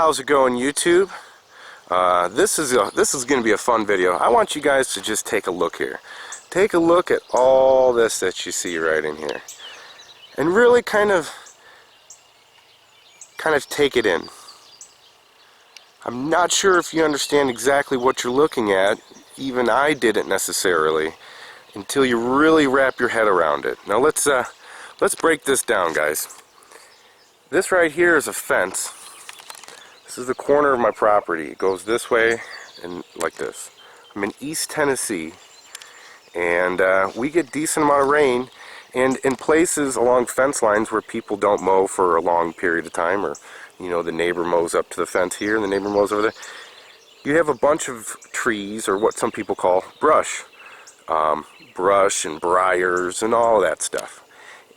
how's it going, YouTube? This is going to be a fun video. I want you guys to just take a look here. Take a look at all this that you see right in here, and really kind of take it in. I'm not sure if you understand exactly what you're looking at. Even I didn't necessarily until you really wrap your head around it. Now let's break this down, guys. This right here is a fence. This is the corner of my property. It goes this way and like this. I'm in East Tennessee, and we get decent amount of rain, and in places along fence lines where people don't mow for a long period of time, or you know, the neighbor mows up to the fence here and the neighbor mows over there, you have a bunch of trees, or what some people call brush. Brush and briars and all of that stuff.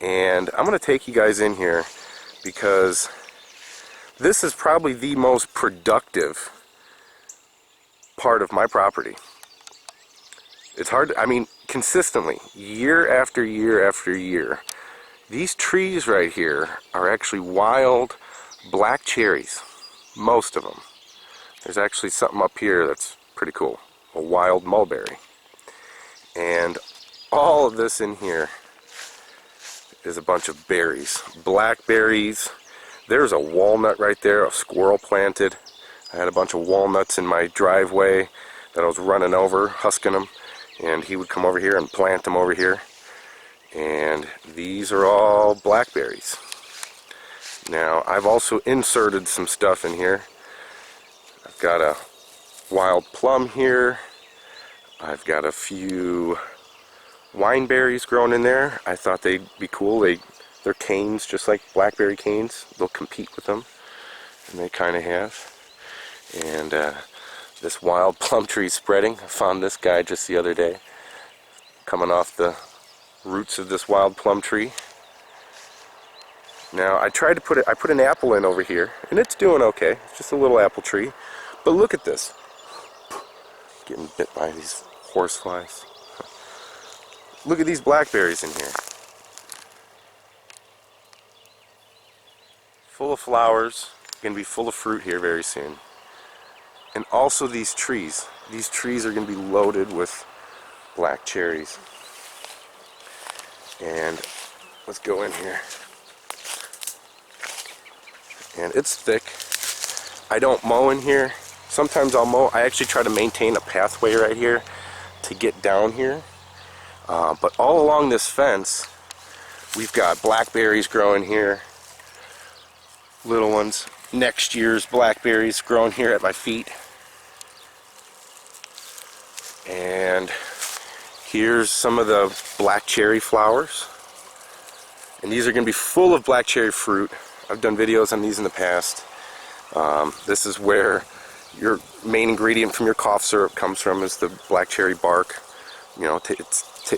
And I'm going to take you guys in here because this is probably the most productive part of my property. It's hard to, I mean, consistently, year after year after year, these trees right here are actually wild black cherries. Most of them. There's actually something up here that's pretty cool. A wild mulberry. And all of this in here is a bunch of berries. Blackberries. There's a walnut right there, a squirrel planted. I had a bunch of walnuts in my driveway that I was running over, husking them, and he would come over here and plant them over here. And these are all blackberries. Now, I've also inserted some stuff in here. I've got a wild plum here. I've got a few wineberries growing in there. I thought they'd be cool. They're canes, just like blackberry canes. They'll compete with them, and they kind of have. And this wild plum tree spreading. I found this guy just the other day, coming off the roots of this wild plum tree. Now I put an apple in over here, and it's doing okay. It's just a little apple tree. But look at this. Getting bit by these horseflies. Look at these blackberries in here. Full of flowers. Going to be full of fruit here very soon. And also these trees. These trees are going to be loaded with black cherries. And let's go in here. And it's thick. I don't mow in here. Sometimes I'll mow. I actually try to maintain a pathway right here to get down here. But all along this fence, we've got blackberries growing here. Little ones. Next year's blackberries growing here at my feet. And here's some of the black cherry flowers. And these are going to be full of black cherry fruit. I've done videos on these in the past. This is where your main ingredient from your cough syrup comes from, is the black cherry bark. You know,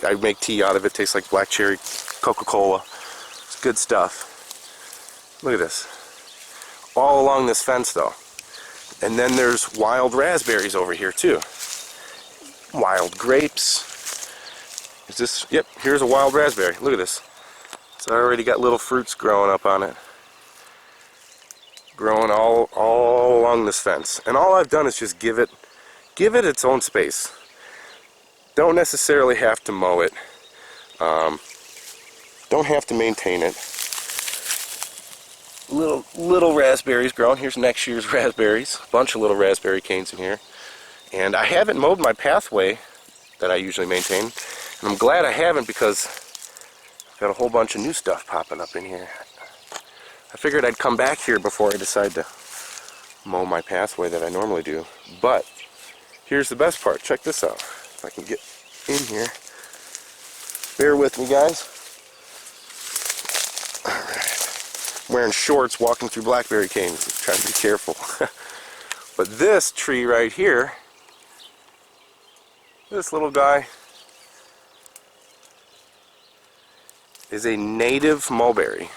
I make tea out of it. Tastes like black cherry Coca-Cola. It's good stuff. Look at this. All along this fence, though. And then there's wild raspberries over here too. Wild grapes. Is this? Yep. Here's a wild raspberry. Look at this. It's already got little fruits growing up on it. Growing all along this fence. And all I've done is just give it its own space. Don't necessarily have to mow it. Don't have to maintain it. Little raspberries growing. Here's next year's raspberries. A bunch of little raspberry canes in here. And I haven't mowed my pathway that I usually maintain. And I'm glad I haven't, because I've got a whole bunch of new stuff popping up in here. I figured I'd come back here before I decide to mow my pathway that I normally do. But here's the best part. Check this out. If I can get in here. Bear with me, guys. Alright. I'm wearing shorts walking through blackberry canes. Trying to be careful. But this tree right here, this little guy, is a native mulberry.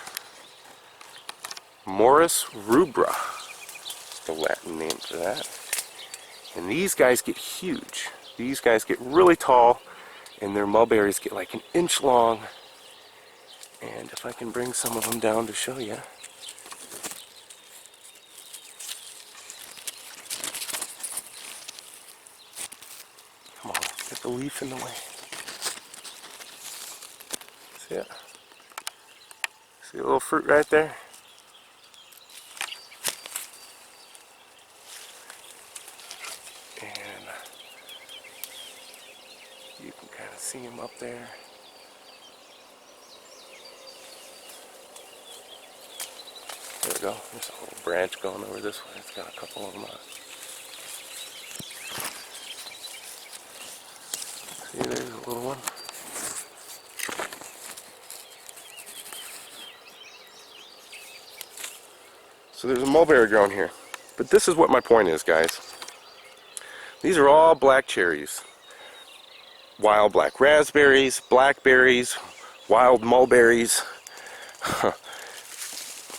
Morus rubra, the Latin name for that. And these guys get huge. These guys get really tall, and their mulberries get like an inch long. And if I can bring some of them down to show you. the leaf in the way. See it? See a little fruit right there? And you can kind of see them up there. There we go. There's a little branch going over this way. It's got a couple of them on. See, there's a little one. So there's a mulberry growing here. But this is what my point is, guys. These are all black cherries. Wild black raspberries, blackberries, wild mulberries,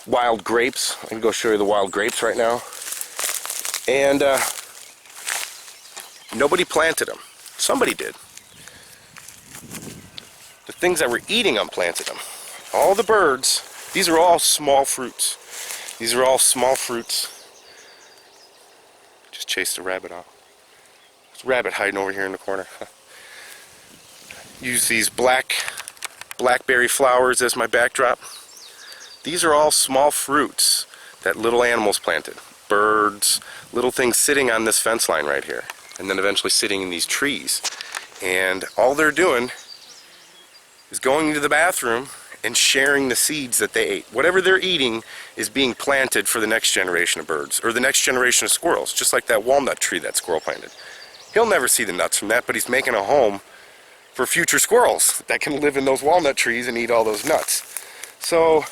wild grapes. I can go show you the wild grapes right now. And nobody planted them. Somebody did. The things that we're eating unplanted them. All the birds, these are all small fruits. These are all small fruits. Just chased a rabbit off. There's a rabbit hiding over here in the corner. Use these blackberry flowers as my backdrop. These are all small fruits that little animals planted. Birds, little things sitting on this fence line right here. And then eventually sitting in these trees. And all they're doing is going to the bathroom and sharing the seeds that they ate. Whatever they're eating is being planted for the next generation of birds, or the next generation of squirrels, just like that walnut tree that squirrel planted. He'll never see the nuts from that, but he's making a home for future squirrels that can live in those walnut trees and eat all those nuts. So,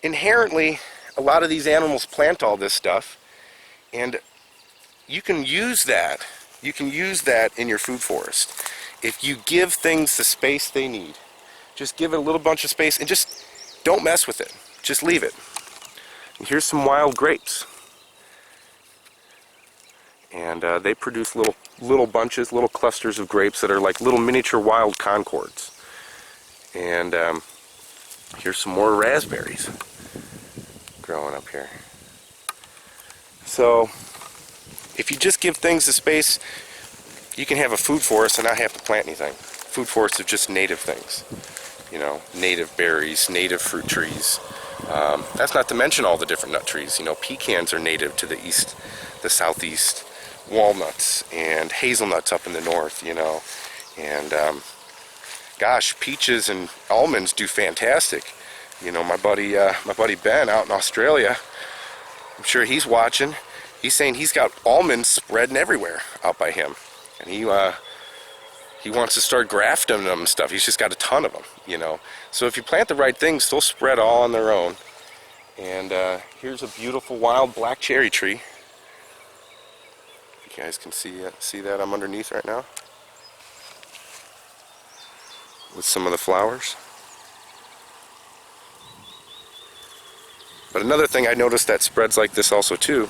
inherently, a lot of these animals plant all this stuff, and you can use that. You can use that in your food forest. If you give things the space they need, just give it a little bunch of space and just don't mess with it. Just leave it. And here's some wild grapes. And they produce little bunches, little clusters of grapes that are like little miniature wild concords. And here's some more raspberries growing up here. So if you just give things the space, you can have a food forest and not have to plant anything. Food forests are just native things. You know, native berries, native fruit trees. That's not to mention all the different nut trees. You know, pecans are native to the east, the southeast. Walnuts and hazelnuts up in the north, you know. And gosh, peaches and almonds do fantastic. You know, my buddy Ben out in Australia, I'm sure he's watching. He's saying he's got almonds spreading everywhere out by him, and he wants to start grafting them and stuff. He's just got a ton of them, you know. So if you plant the right things, they'll spread all on their own. And here's a beautiful wild black cherry tree. You guys can see that I'm underneath right now with some of the flowers. But another thing I noticed that spreads like this also too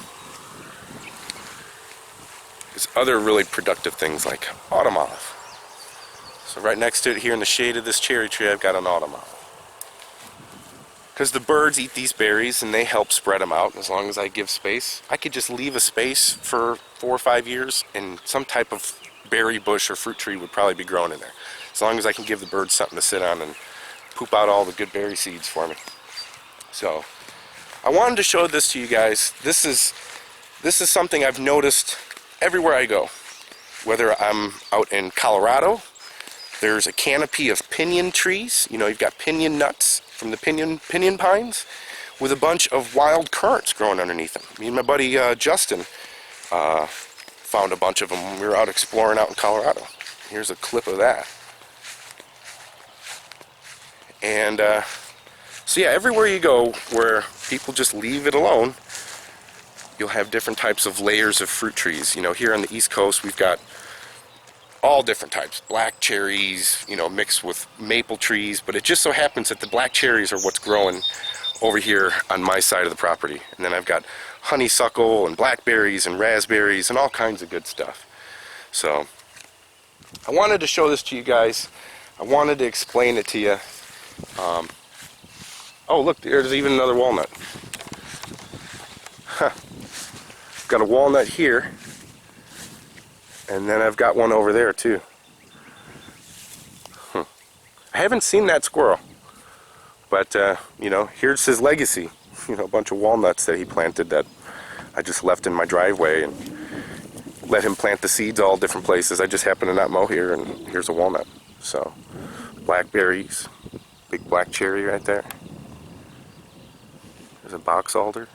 is other really productive things like autumn olive. So right next to it here in the shade of this cherry tree, I've got an autumn olive. Because the birds eat these berries and they help spread them out. As long as I give space, I could just leave a space for 4 or 5 years and some type of berry bush or fruit tree would probably be growing in there. As long as I can give the birds something to sit on and poop out all the good berry seeds for me. So I wanted to show this to you guys. This is something I've noticed everywhere I go. Whether I'm out in Colorado, there's a canopy of pinyon trees. You know, you've got pinyon nuts from the pinyon pines with a bunch of wild currants growing underneath them. Me and my buddy Justin found a bunch of them when we were out exploring out in Colorado. Here's a clip of that. And so yeah, everywhere you go where people just leave it alone, you'll have different types of layers of fruit trees. You know, here on the East Coast we've got all different types. Black cherries, you know, mixed with maple trees, but it just so happens that the black cherries are what's growing over here on my side of the property. And then I've got honeysuckle and blackberries and raspberries and all kinds of good stuff. So I wanted to show this to you guys. I wanted to explain it to you. Oh look, there's even another walnut. Got a walnut here. And then I've got one over there too. I haven't seen that squirrel, but you know, here's his legacy. You know, a bunch of walnuts that he planted that I just left in my driveway and let him plant the seeds all different places. I just happen to not mow here, and here's a walnut. So, blackberries, big black cherry right there. There's a box alder.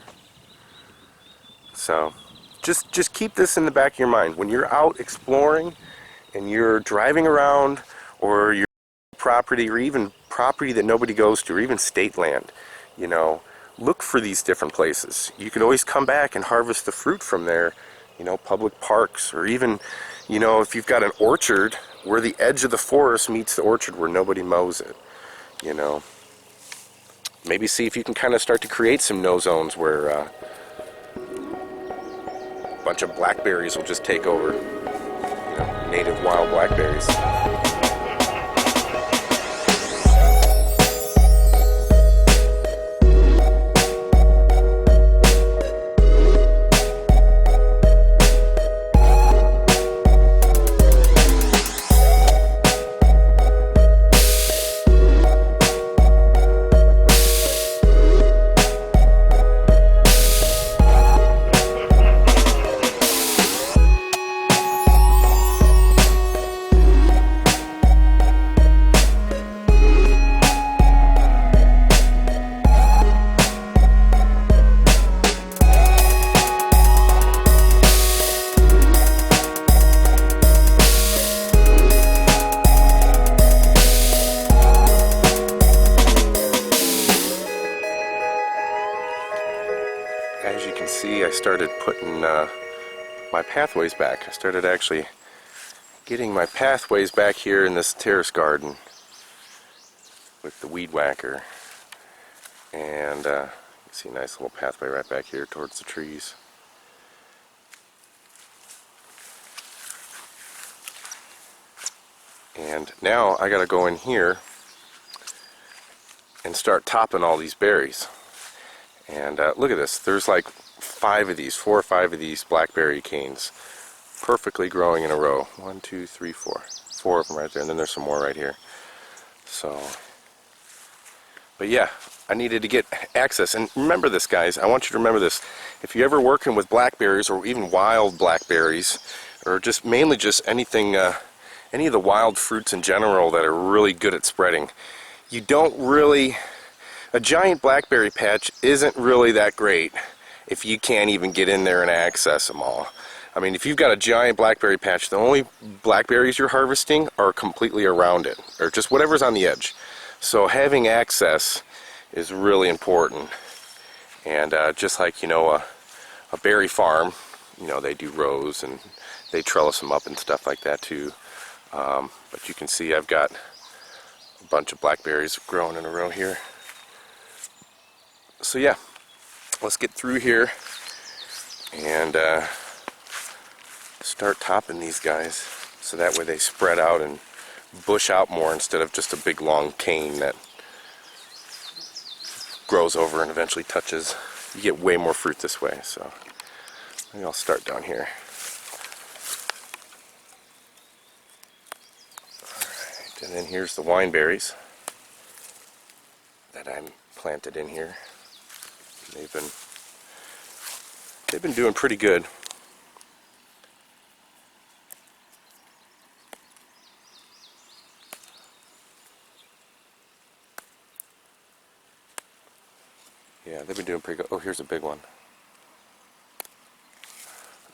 So, just keep this in the back of your mind when you're out exploring and you're driving around, or you're property, or even property that nobody goes to, or even state land. You know, look for these different places. You can always come back and harvest the fruit from there. You know, public parks, or even, you know, if you've got an orchard where the edge of the forest meets the orchard where nobody mows it. You know, maybe see if you can kind of start to create some no zones where a bunch of blackberries will just take over. You know, native wild blackberries. As you can see, I started putting my pathways back. I started actually getting my pathways back here in this terrace garden with the weed whacker. And you can see a nice little pathway right back here towards the trees. And now I gotta go in here and start topping all these berries. And look at this, there's like 4 or 5 of these blackberry canes perfectly growing in a row. 1, 2, 3, 4. 4 of them right there, and then there's some more right here. So, but yeah, I needed to get access. And remember this, guys, I want you to remember this. If you're ever working with blackberries, or even wild blackberries, or just mainly just anything, any of the wild fruits in general that are really good at spreading, you don't really... A giant blackberry patch isn't really that great if you can't even get in there and access them all. I mean, if you've got a giant blackberry patch, the only blackberries you're harvesting are completely around it, or just whatever's on the edge. So having access is really important. And just like, you know, a berry farm, you know, they do rows and they trellis them up and stuff like that too. But you can see I've got a bunch of blackberries growing in a row here. So yeah, let's get through here and start topping these guys, so that way they spread out and bush out more instead of just a big long cane that grows over and eventually touches. You get way more fruit this way. So maybe I'll start down here. Alright, and then here's the wineberries that I'm planted in here. They've been doing pretty good. Yeah, they've been doing pretty good. Oh, here's a big one.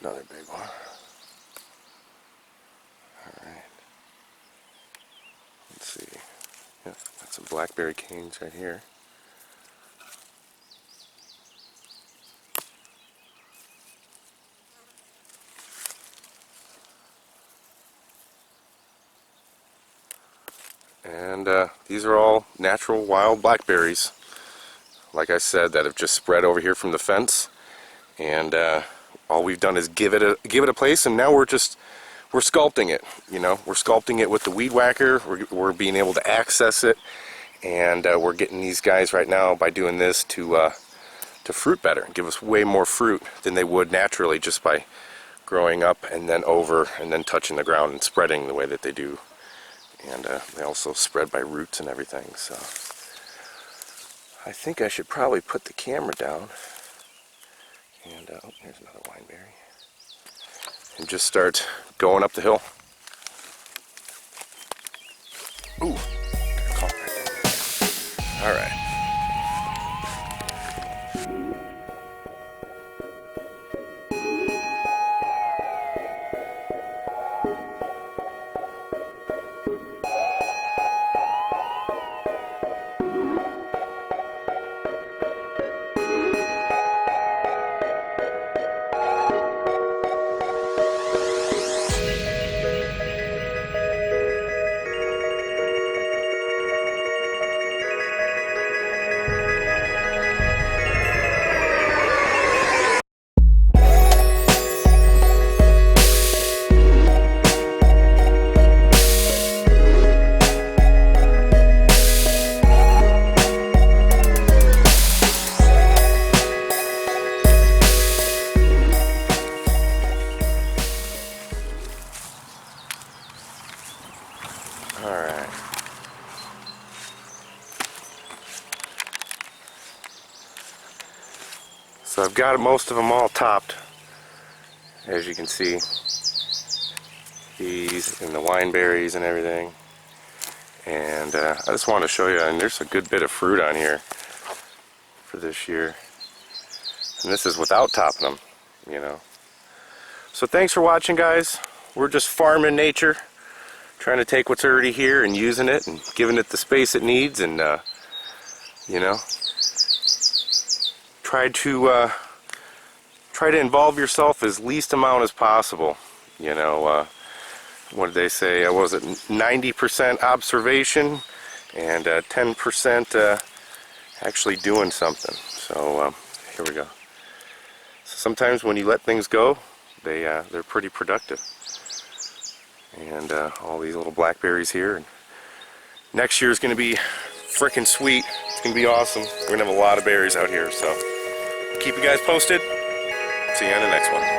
Another big one. Alright. Let's see. Yeah, got some blackberry canes right here. And these are all natural wild blackberries, like I said, that have just spread over here from the fence. And all we've done is give it a place, and now we're sculpting it. You know, we're sculpting it with the weed whacker. We're being able to access it, and we're getting these guys right now by doing this to fruit better, give us way more fruit than they would naturally just by growing up and then over and then touching the ground and spreading the way that they do. And they also spread by roots and everything. So I think I should probably put the camera down. And oh, here's another wineberry. And just start going up the hill. Ooh, caught right there. All right. Alright. So I've got most of them all topped, as you can see. These and the wineberries and everything. And I just want to show you, and there's a good bit of fruit on here for this year. And this is without topping them, you know. So thanks for watching, guys. We're just farming nature, trying to take what's already here and using it and giving it the space it needs, and you know, try to involve yourself as least amount as possible. You know, what did they say? Was it 90% observation and 10% actually doing something? So here we go. So sometimes when you let things go, they're pretty productive. And all these little blackberries here. And next year is going to be frickin' sweet. It's going to be awesome. We're going to have a lot of berries out here. So keep you guys posted. See you on the next one.